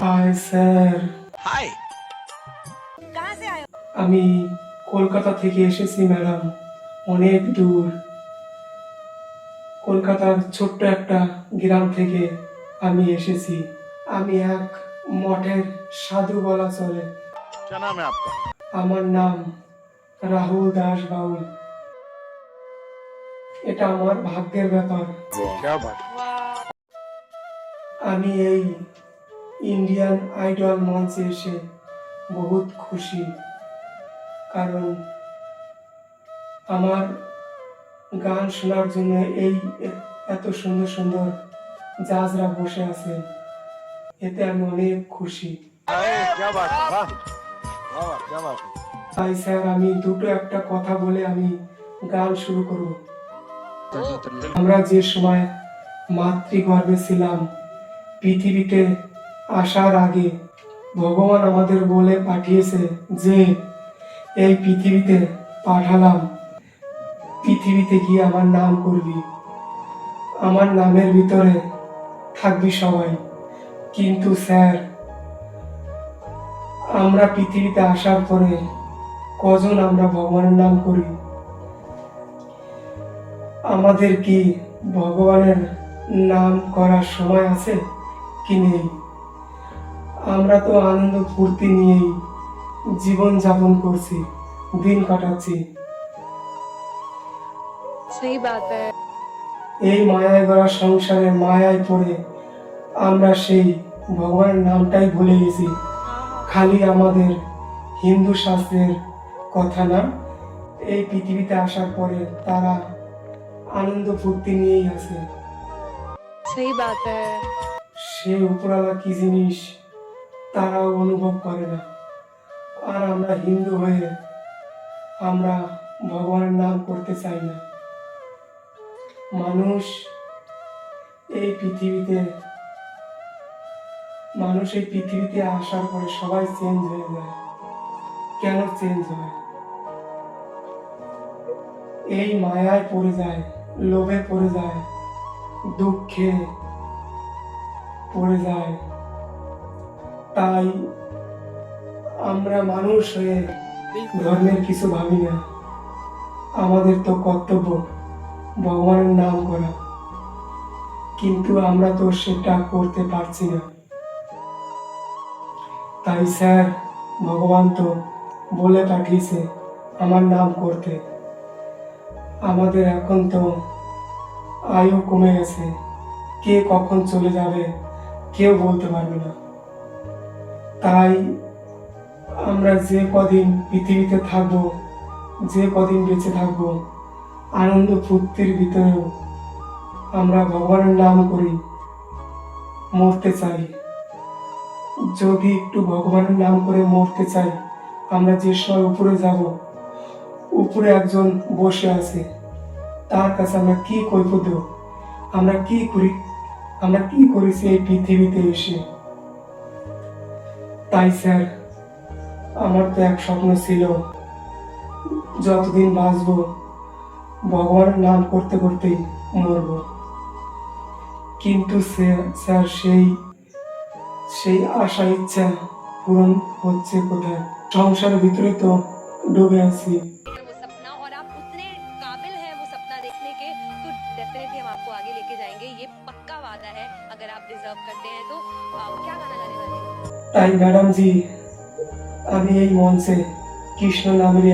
Hi sir, हाय। আমি কলকাতা থেকে এসেছি ম্যাডাম, অনেক দূর। কলকাতার ছোট্ট একটা গ্রাম থেকে আমি এসেছি। আমি এক মঠের সাধু বলা চলে। क्या नाम है आपका? আমার নাম রাহুল দাস বাউল। এটা আমার ভাগ্যের ব্যাপার। क्या बात। আমি এই ইন্ডিয়ান আইডল মঞ্চে এসে বহুত খুশি, কারণ আমার গান শোনার জন্য এই এত সুন্দর সুন্দর জাজরা বসে আছে, এতে আমি অনেক খুশি। क्या बात है, वाह वाह, क्या बात है। তাই স্যার, আমি দুটো একটা কথা বলে আমি গান শুরু করব। আমরা যে সময় মাতৃগর্ভে ছিলাম, পৃথিবীতে আসার আগে ভগবান আমাদের বলে পাঠিয়েছে যে এই পৃথিবীতে পাঠালাম, পৃথিবীতে গিয়ে আমার নাম করবি, আমার নামের ভিতরে থাকবি সবাই। কিন্তু স্যার, আমরা পৃথিবীতে আসার পরে কজন আমরা ভগবানের নাম করি? আমাদের কি ভগবানের নাম করার সময় আছে কি নেই? আমরা তো আনন্দ ফুর্তি নিয়েই জীবন যাপন করছি, দিন কাটাচ্ছি। सही बात है। এই মায়ায় গড়া সংসারে মায়ায় পড়ে আমরা সেই ভগবানের নামটাই ভুলে গেছি। খালি আমাদের হিন্দু শাস্ত্রের কথা না, এই পৃথিবীতে আসার পরে তারা আনন্দ ফুর্তি নিয়েই আছে। सही बात है। সে উপরওয়ালা কি জিনিস তারাও অনুভব করে না। আর আমরা হিন্দু হয়ে আমরা ভগবানের নাম করতে চাই না। মানুষ এই পৃথিবীতে আসার পরে সবাই চেঞ্জ হয়ে যায়। কেন চেঞ্জ হয়? এই মায়ায় পড়ে যায়, লোভে পড়ে যায়, দুঃখে পড়ে যায়। তাই আমরা মানুষ হয়ে ধর্মের কিছু ভাবি না। আমাদের তো কর্তব্য ভগবানের নাম করা, কিন্তু আমরা তো সেটা করতে পারছি না। তাই স্যার, ভগবান তো বলে পাঠিয়েছে আমার নাম করতে। আমাদের এখন তো আয়ু কমে গেছে, কে কখন চলে যাবে কেউ বলতে পারবে না। তাই আমরা যে কদিন পৃথিবীতে থাকবো, যে কদিন বেঁচে থাকবো, আনন্দ ফুর্তির ভিতরেও আমরা ভগবানের নাম করি, মরতে চাই। যদি একটু ভগবানের নাম করে মরতে চাই, আমরা যে সময় উপরে যাব, উপরে একজন বসে আছে, তার কাছে আমরা কি কৈফিয়ত দেব? আমরা কি করেছি এই পৃথিবীতে এসে? তাই স্যার, আমার তো এক স্বপ্ন ছিল, যতদিন বাঁচবো ভগবানের নাম করতে করতেই মরব। কিন্তু স্যার, সেই আশা ইচ্ছা পূরণ হচ্ছে কোথায়? সংসারের ভিতরে তো ডুবে আছি। वो सपना और आप उतने काबिल हैं वो सपना देखने के, तो डेफिनेटली हम आपको आगे लेके जाएंगे, ये पक्का वादा है। अगर आप डिजर्व करते हैं तो क्या गाना गाने वाले हैं? তাই ম্যাডাম জি, আমি এই মঞ্চে কৃষ্ণ নামের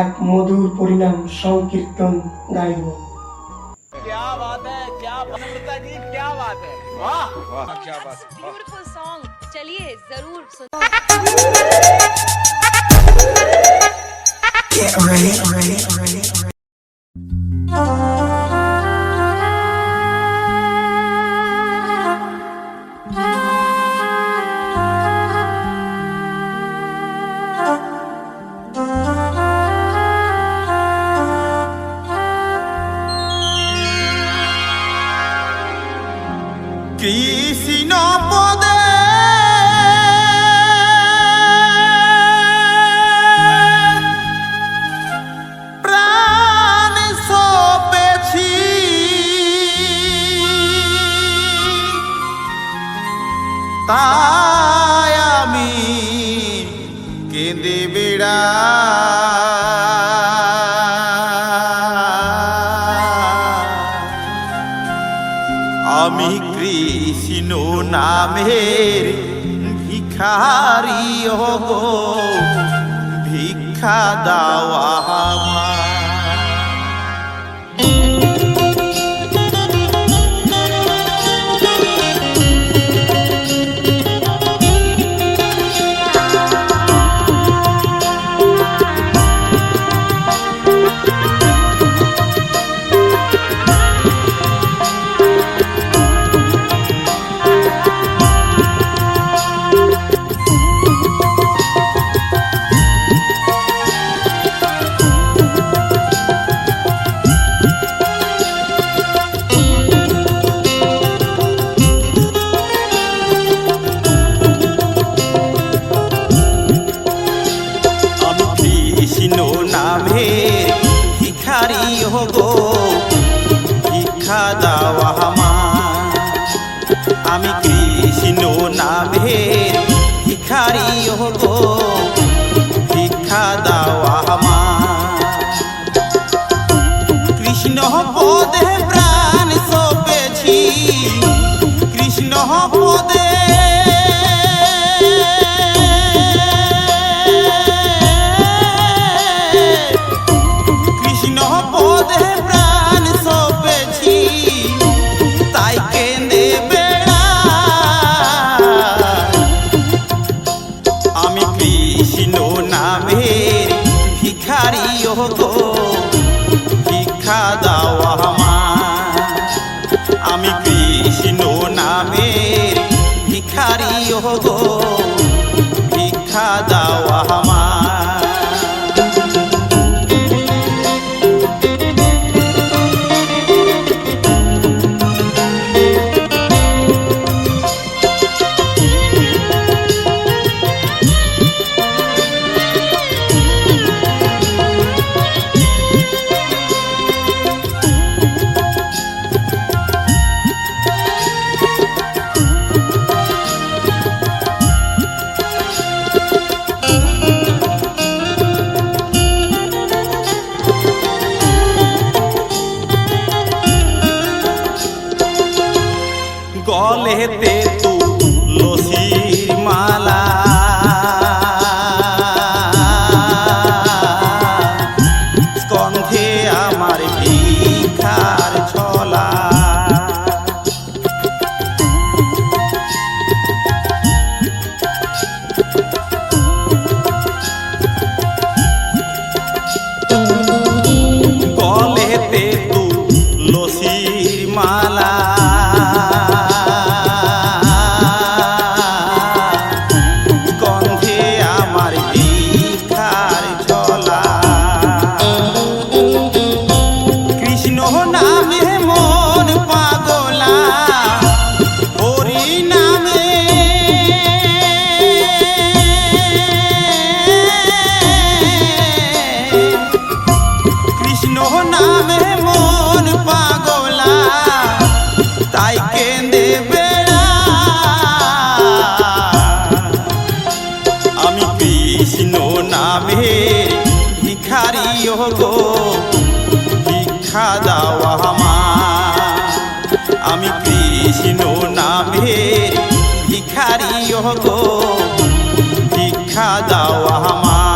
এক মধুর পরিণাম সংকীর্তন গাইব। क्या बात है, क्या नम्रता जी, क्या बात है, वाह वाह, क्या बात है। ब्यूटीफुल सॉन्ग, चलिए जरूर सुन। Get ready, ready, ready, ready. Krishna পদে প্রাণ তাই আমি কেঁদে বেড়াই। আমি কৃষ্ণ নামের ভিখারি গো, ভিক্ষা দাওয়া আমায়। ভিখারি গো, ভিক্ষা দাওয়া আমায়। আমি কৃষ্ণ নামের ভিখারি গো, ভিক্ষা দাওয়া আমায়। কৃষ্ণ পদে প্রাণ সপেছি, কৃষ্ণ পদে পদে প্রাণ সপেছি, তাই কেঁদে বেড়াই। আমি কৃষ্ণ নামের ভিখারি গো, ভিক্ষা দাওয়া আমায়। আমি কৃষ্ণ নামের ভিখারি গো, ভিক্ষা দাওয়া আমায়। গলেতে তুলসীর মালা, স্কন্ধে আমার ভিখার ছোলা। গলেতে তুলসীর মালা, নামে মন পাগলা, তাই কেঁদে বেড়াই। আমি কৃষ্ণ নামের ভিখারি গো, ভিক্ষা দাওয়া আমায়। আমি কৃষ্ণ নামের ভিখারি গো, ভিক্ষা দাওয়া আমায়।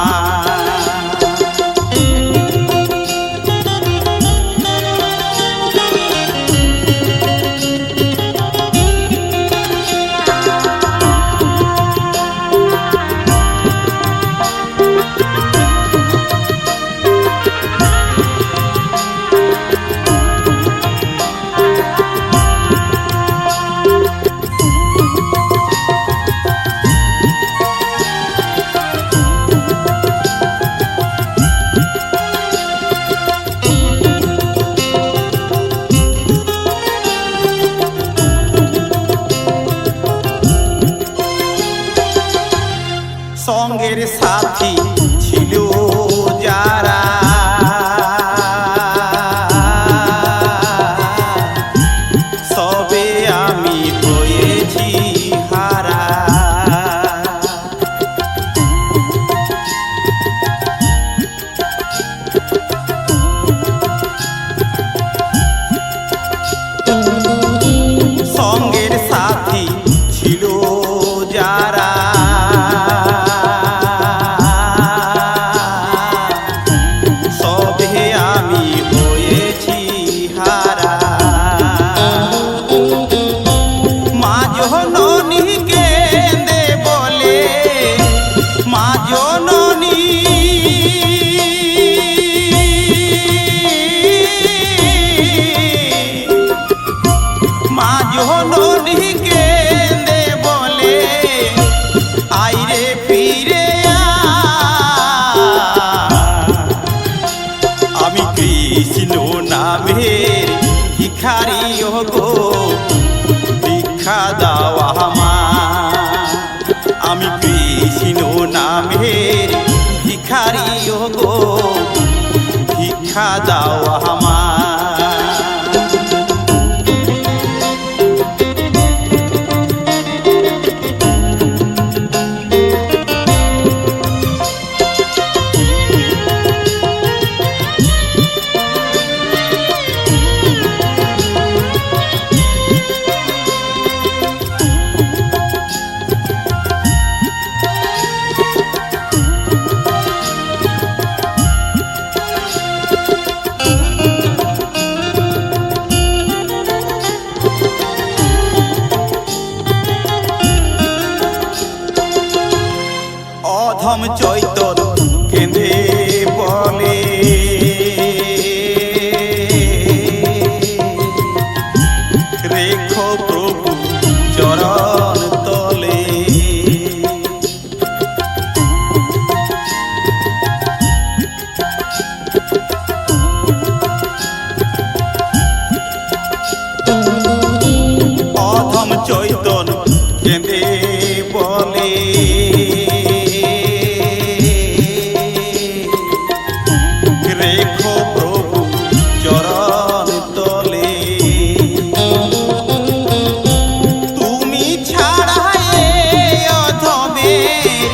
কৃষ্ণ নামের ভিখারি গো ভিক্ষা দাও আমায় আমি কৃষ্ণ নামের ভিখারি গো ভিক্ষা দাও আমায় অধম চৈতন কেঁদে বলে রেখো প্রভু চরণ তলে অধম চৈতন কেঁদে বলে রেখো প্রভু চরণ তলে তুমি ছাড়া এ অধমের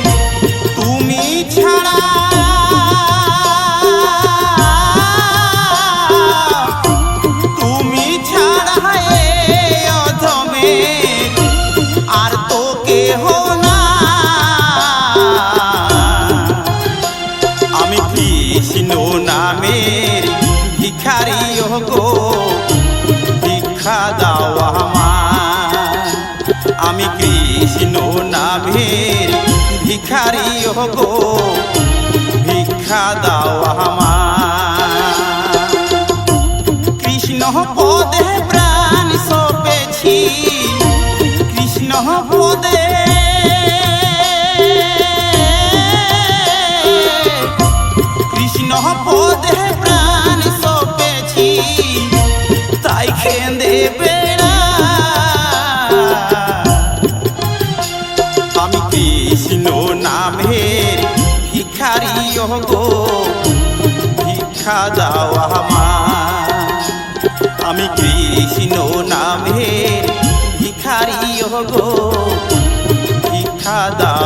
তুমি ছাড়া তুমি ছাড়া এ অধমের আর তো কেহ না আমি কৃষ্ণ নামের ভিখারি গো ভিক্ষা দাও আমায় আমি কৃষ্ণ নামের ভিখারি গো ভিক্ষা দাও আমায় কৃষ্ণ পদে প্রাণ সপেছি কৃষ্ণ পদে কৃষ্ণ পদে প্রাণ সপেছি তাই কেঁদে বেড়া আমি কৃষ্ণ নামের ভিখারি গো ভিক্ষা দাও আমায় আমি কৃষ্ণ নামের ভিখারি গো ভিক্ষা দাও